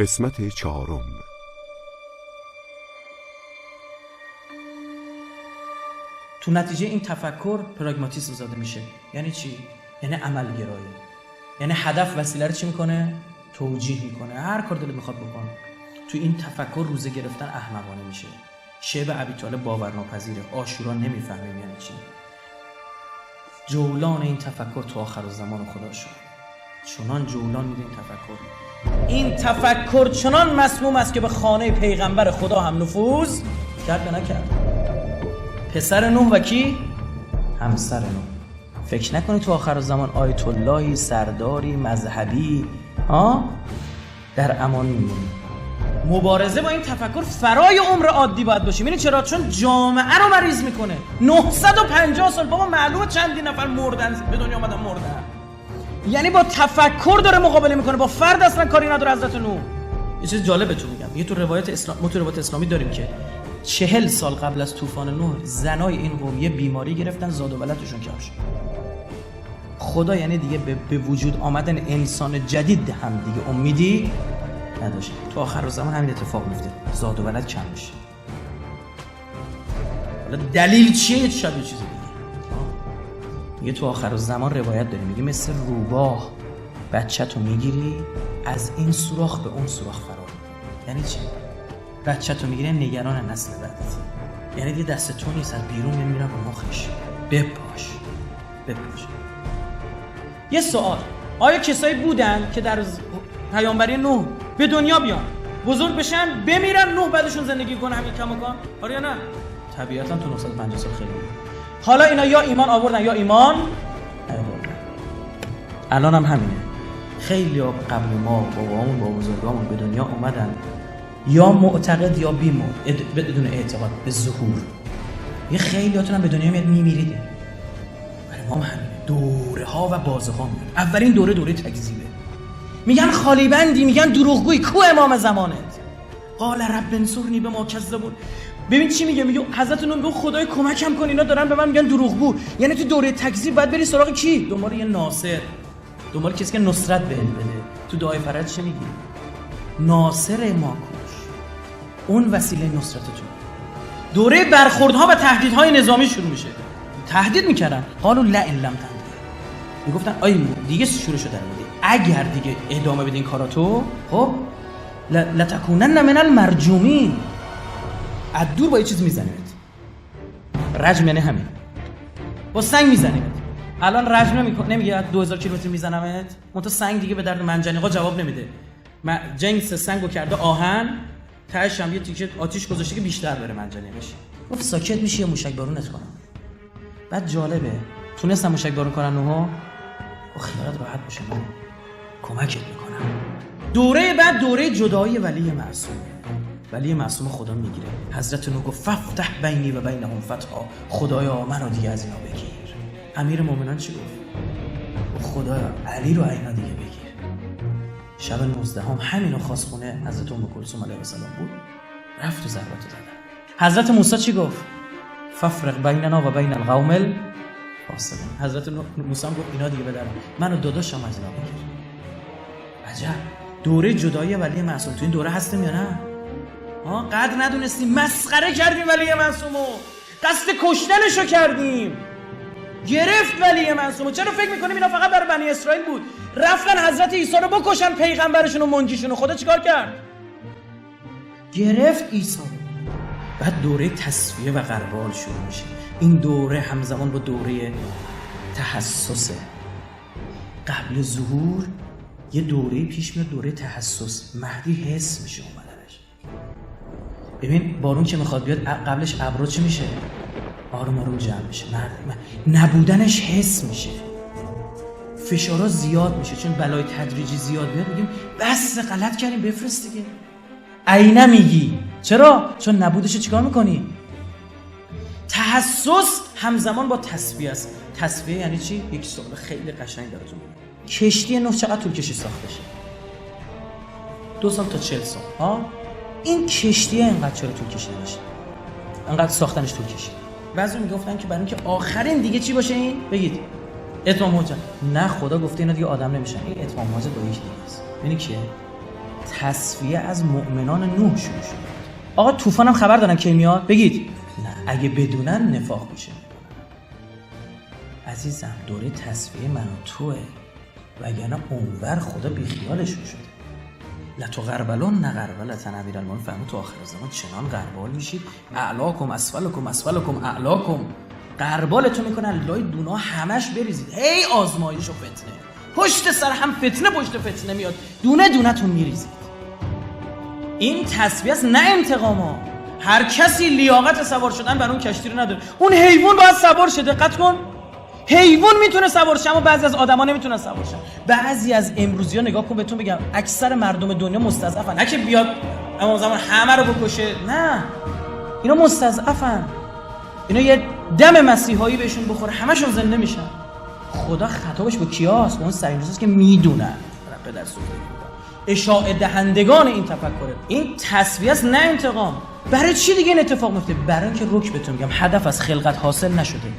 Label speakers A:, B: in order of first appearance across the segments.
A: قسمت 4.
B: تو نتیجه این تفکر پراگماتیسم زاده میشه. یعنی چی؟ یعنی عمل گرایی. یعنی هدف وسیله رو چی میکنه؟ توجیه میکنه. هر کار دلت میخواد بکن. تو این تفکر روزه گرفتن احمقانه میشه. شعب ابی طالب باورناپذیره. عاشورا نمیفهمیم یعنی چی. جولان این تفکر تو آخر زمان خدا شد. چنان جولان میده این تفکر چنان مسموم است که به خانه پیغمبر خدا هم نفوذ کرد یا نکرد. پسر نوح و کی؟ همسر نوح. فکر نکنی تو آخر زمان آیت اللهی سرداری مذهبی در امان میمونی. مبارزه با این تفکر فرای عمر عادی باید باشه. می‌بینی چرا؟ چون جامعه رو مریض میکنه. 950 سال بابا معلومه چندین نفر مردن، به دنیا اومدن مردن. یعنی با تفکر داره مقابله میکنه، با فرد اصلا کاری نداره. حضرت نوح یه چیز جالب بهتون میگم. یه تو روایت اسلامی داریم که 40 سال قبل از طوفان نوح زنای این قوم یه بیماری گرفتن، زاد و ولدشون کم شد. خدا یعنی دیگه به وجود آمدن انسان جدید هم دیگه امیدی نداشت. تو آخر زمان همین اتفاق میفته، زاد و ولد کم میشه. حالا دلیل چیه؟ شاید چیز دیگه. میگه تو آخر زمان روایت داریم، میگه مثل روباه بچه‌تو میگیری از این سوراخ به اون سوراخ فرار میکنی. یعنی چی؟ بچه‌تو میگیری نگران نسل بعدت. یعنی دیگه دست تو نیست، از بیرون میمیرن رو مخش. بپاش. یه سوال، آیا کسایی بودن که در پیامبری نوح به دنیا بیان، بزرگ بشن، بمیرن، نوح بعدشون زندگی کنه همین کماکان؟ آره یا نه؟ طبیعتا تو 950 سال خیلی بود. حالا اینا یا ایمان آوردن یا ایمان نیاوردن. الان هم همینه. خیلی ها قبل ما بابامون با بزرگامون به دنیا اومدن یا معتقد یا بدون اعتقاد به ظهور. یه خیلی هاتون هم به دنیا میاد میمیرید. برای ما هم همینه. دوره ها و بازه ها میاد. اولین دوره تکذیبه. میگن خالی بندی، میگن دروغگویی. کو امام زمانت؟ قال رب انصرنی بما کذبون. ببین چی میگه حضرت نوح میگه خدای کمکم کن، اینا دارن به من میگن دروغگو. یعنی تو دوره تکذیب باید بری سراغ کی؟ دنبال یه ناصر، دنبال کسی که نصرت بده. تو دعای فرج چه میگی؟ ناصر ما کوش، اون وسیله نصرتتون. دوره برخوردها و تهدیدهای نظامی شروع میشه. تهدید میکردن، قالوا لا ان لم تنتهی. میگفتن آی دیگه شروع شده بودی، اگر دیگه ادامه بدین کاراتو خب لتکونن من المرجومین. از دور با یه چیز میزنیمت. رجم یعنی همین، با سنگ میزنیمت. الان رجم نمیگه 2000 کیلومتر میزنمت، منتها سنگ دیگه به درد منجنیقا جواب نمیده. جنس سنگو کرده آهن، تهش هم یه تیکه آتیش گذاشته که بیشتر بره منجنیقش. گفت ساکت میشی یا موشک بارونت کنم. بعد جالبه تونستم موشک بارون کنن نوحو. خیالت راحت باشه، من کمکت میکنم. دوره بعد دوره جدایی ولی معصوم. ولی معصوم خدا میگیره. حضرت نوح گفت ففتح بینی و بینهم فتحا. خدایا منو دیگه از اینا بگیر. امیر مومنان چی گفت؟ خدایا علی رو اینا دیگه بگیر. شب 19 همینو خواست خونه حضرت ام کلثوم علیه السلام بود. رفت و ضرباتو زدن. حضرت موسی چی گفت؟ ففرق بیننا و بین القوم الفاسقین. حضرت موسی گفت اینا دیگه بدرن، منو داداشم از اینا بگیر. عجب. دوره جدایی ولی معصوم تو این دوره هستیم یا نه؟ قدر ندونستیم، مسخره کردیم ولی معصومو، قصد کشتنشو کردیم، گرفت ولی معصومو. چرا فکر میکنیم اینا فقط برای بنی اسرائیل بود؟ رفتن حضرت عیسی رو بکشن، پیغمبرشون و منجیشون. خدا چیکار کرد؟ گرفت عیسی. بعد دوره تصفیه و غربال شروع میشه. این دوره همزمان با دوره تحسسه. قبل ظهور یه دوره پیش میاد، دوره تحسس. مهدی حس میشه اومدنش. ببین بارون که میخواد بیاد قبلش ابرو چی میشه؟ آروم جمع میشه. نبودنش حس میشه. فشارها زیاد میشه، چون بلای تدریجی زیاد بیاد میگیم بس غلط کردیم بفرست دیگه. عینه میگی. چرا؟ چون نبودش چیکار میکنی؟ تحسس همزمان با تصفیه است. تصفیه یعنی چی؟ یک سوال خیلی قشنگ براتون میگم. کشتی نوح چقدر طول کشید ساختشه؟ 2 سال تا 40 سال. این کشتی اینقدر چرا طول کشیدش؟ اینقدر ساختنش طول کشید. بعضی میگفتن که برای اینکه آخرین دیگه چی باشه این؟ بگید اتمام حجت. نه، خدا گفته اینا دیگه آدم نمیشن. این اتمام حجت با یک دیگه است. یعنی که تصفیه از مؤمنان نوح شروع شد. آقا طوفان هم خبر دارن کی میاد؟ بگید. نه اگه بدونن نفاق میشه. عزیزم دوره تصفیه من و توه، وگرنه اونور خدا بیخیالشون شده. لتو غربلون نغربلتن امیرالمومنین فرمود تو آخر زمان چنان غربال میشید اعلاکم اسفلکم اسفلکم اعلاکم، غربالتون میکنن لای دونا همش بریزید. هی آزمایش و فتنه، پشت سر هم فتنه پشت فتنه میاد، دونه دونه تون میریزید. این تصفیه است نه انتقاما. هر کسی لیاقت سوار شدن بر اون کشتی رو نداره. اون حیوان باید سوار شه. دقت کن، حیوان میتونه سوار شه اما بعضی از آدما نمیتونن سوار شن. بعضی از امروزی‌ها نگاه کن بهتون بگم اکثر مردم دنیا مستضعفن. نه که بیاد اما زمان همه رو بکشه، نه، اینا مستضعفن. اینا یه دم مسیحایی بهشون بخوره همشون زنده میشن. خدا خطابش به کیاست؟ به اون سرینجوست که میدونن رب در سوره اشاعه دهندگان این تفکره. این تصفیه است نه انتقام. برای چی دیگه این اتفاق میفته؟ برای اینکه رک بهتون میگم هدف از خلقت حاصل نشده.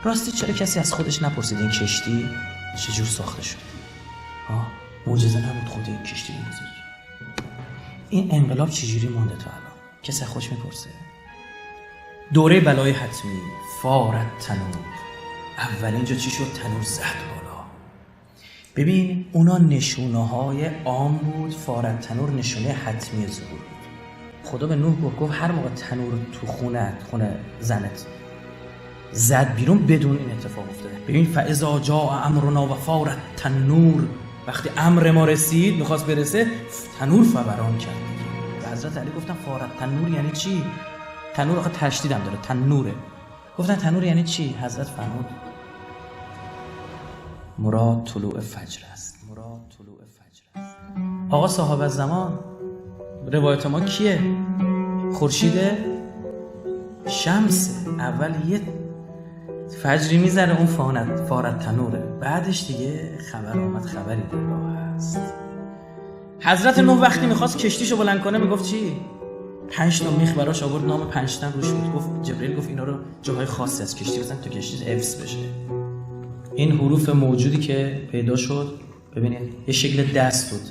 B: راستی چرا کسی از خودش نپرسید این کشتی چجور ساخته شد؟ معجزه نبود خود این کشتی بزرگ؟ این انقلاب چجوری مونده تا الان؟ کسی از خودش میپرسه؟ دوره بلای حتمی، فارت تنور. اولین جا چی شد؟ تنور زد بالا. ببین اونا نشونه های عام بود، فارت تنور نشونه حتمی ظهور بود. خدا به نوح گفت هر موقع تنور تو خونه زنت زد بیرون بدون این اتفاق افتاده. ببین فاذا جاء امرنا و فارت تنور، وقتی امر ما رسید میخواست برسه تنور فوران کرد. به حضرت علی گفتن فارت تنور یعنی چی؟ تنور آخه تشدید هم داره، تنوره. گفتن تنور یعنی چی؟ حضرت فرمود مراد طلوع فجر است. مراد طلوع فجر است. آقا صاحب الزمان روایت ما کیه؟ خورشید شمس. اول یه فجری میذاره اون فارت تنوره، بعدش دیگه خبر آمد خبری در راه هست. حضرت نوح وقتی میخواست کشتیشو بلند کنه میگفت چی؟ 5 تا میخ براش آورد، نام 5 تن روش بود. گفت جبرئیل گفت اینا رو جاهای خاصی از کشتی بزن تا کشتی حفظ بشه. این حروف موجودی که پیدا شد ببینید یه شکل دست بود.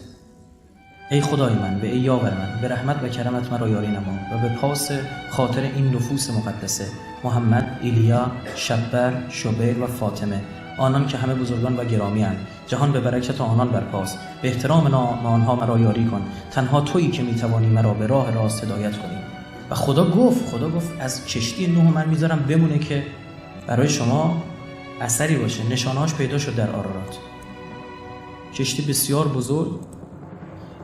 B: ای خدای من و ای یاور من، به رحمت و کرمت مرا یاری نما و به پاس خاطر این نفوس مقدسه محمد، ایلیا، شبر، شبیر و فاطمه، آنان که همه بزرگان و گرامی اند، جهان به برکت آنان برپاس، به احترام نام آنها مرا یاری کن، تنها تویی که میتوانی مرا به راه راست هدایت کنی. و خدا گفت از کشتی نوح من میذارم بمونه که برای شما اثری باشه. نشانهاش پیدا شد در آرارات. کشتی بسیار بزرگ.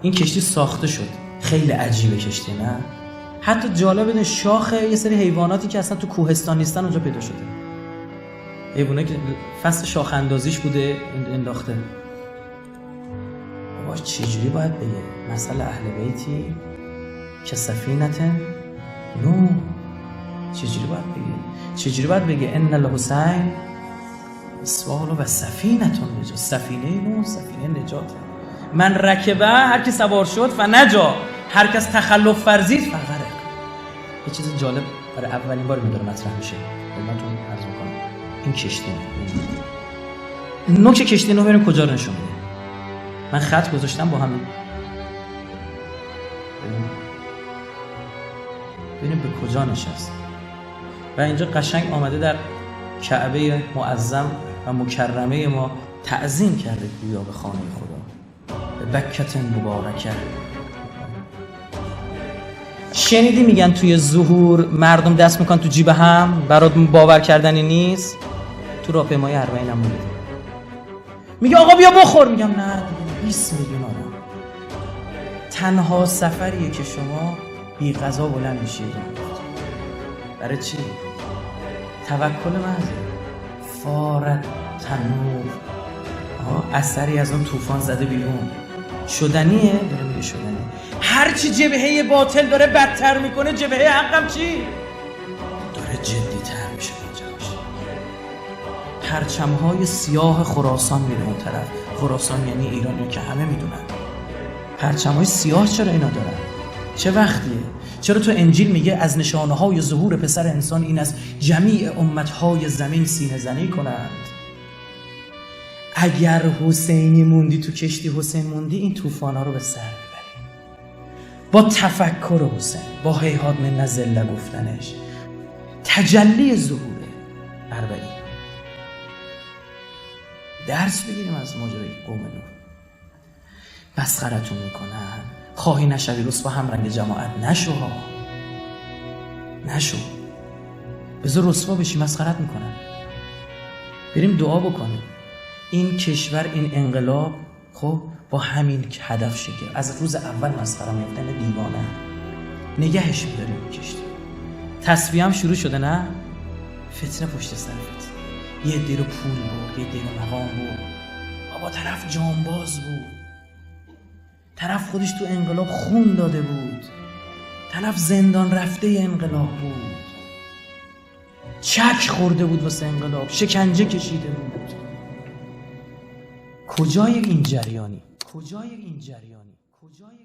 B: این کشتی ساخته شد. خیلی عجیبه کشتی، نه؟ حتی جالبه شاخ یه سری حیواناتی که اصلا تو کوهستان نیستن اونجا پیدا شده. حیوانایی که فصل شاخ اندازیش بوده انداخته. بابا چجوری باید بگه مثل اهل بیتی که سفینت نوح؟ چجوری باید بگه ان الحسین اسوال و سفینتون نجات، سفینه نوح سفینه نجاته. من رکبه هر کی سوار شد فنجا، هر کس تخلف فرزید فغرق. یه چیز جالب برای اولین بار میداره مطرح میشه خدمتتون عرض میکنم. این کشتی نوک کشتی نوح ببینیم کجا نشون میده. من خط گذاشتم با همین، ببینیم به کجا نشست. و اینجا قشنگ آمده در کعبه معظم و مکرمه ما تعظیم کرده گویا به خانه خدا، به بکت مبارکه. شنیدی میگن توی ظهور مردم دست میکنن تو جیب هم؟ برات باور کردنی نیست؟ تو راهپیمایی اربعین هم میگه میگه آقا بیا بخور، میگم نه 20 میلیون آدم. تنها سفریه که شما بی غذا بلند میشید. برای چی؟ توکل محض. فارت تنور اثری از اون طوفان زده بیرون. شدنیه؟ داره میگه شدنیه. هرچی جبهه باطل داره بدتر میکنه، جبهه حقم چی؟ داره جدی‌تر میشه ماجراش. پرچم‌های سیاه خراسان میره اون طرف. خراسان یعنی ایران که همه میدونن. پرچم‌های سیاه چرا اینا دارن؟ چه وقتیه؟ چرا تو انجیل میگه از نشانه‌های ظهور پسر انسان این است جمیع امت‌های زمین سینه زنی کنند؟ اگر حسینی موندی تو کشتی حسین موندی، این طوفانا رو به سر ببری. با تفکر حسین، با هیهات من نزله گفتنش، تجلی ظهوره اربعین. درس بگیریم از ماجرای قوم نوح. مسخرتون میکنن، خواهی نشوی رسوا هم رنگ جماعت نشو ها، نشو، بذار رسوا بشی، مسخرت میکنن. بریم دعا بکنیم این کشور، این انقلاب خب با همین هدف شکل از روز اول مسخره میفتن دیوانه، نگهش میداریم کشتی. تصفیه هم شروع شده، نه فتنه پشت سر فتنه، یه عده رو پول بود، یه عده رو مقام بود، بابا طرف جانباز بود، طرف خودش تو انقلاب خون داده بود، طرف زندان رفته انقلاب بود، چک خورده بود واسه انقلاب، شکنجه کشیده بود. کجای این جریانی؟ کجای این جریانی؟ کجای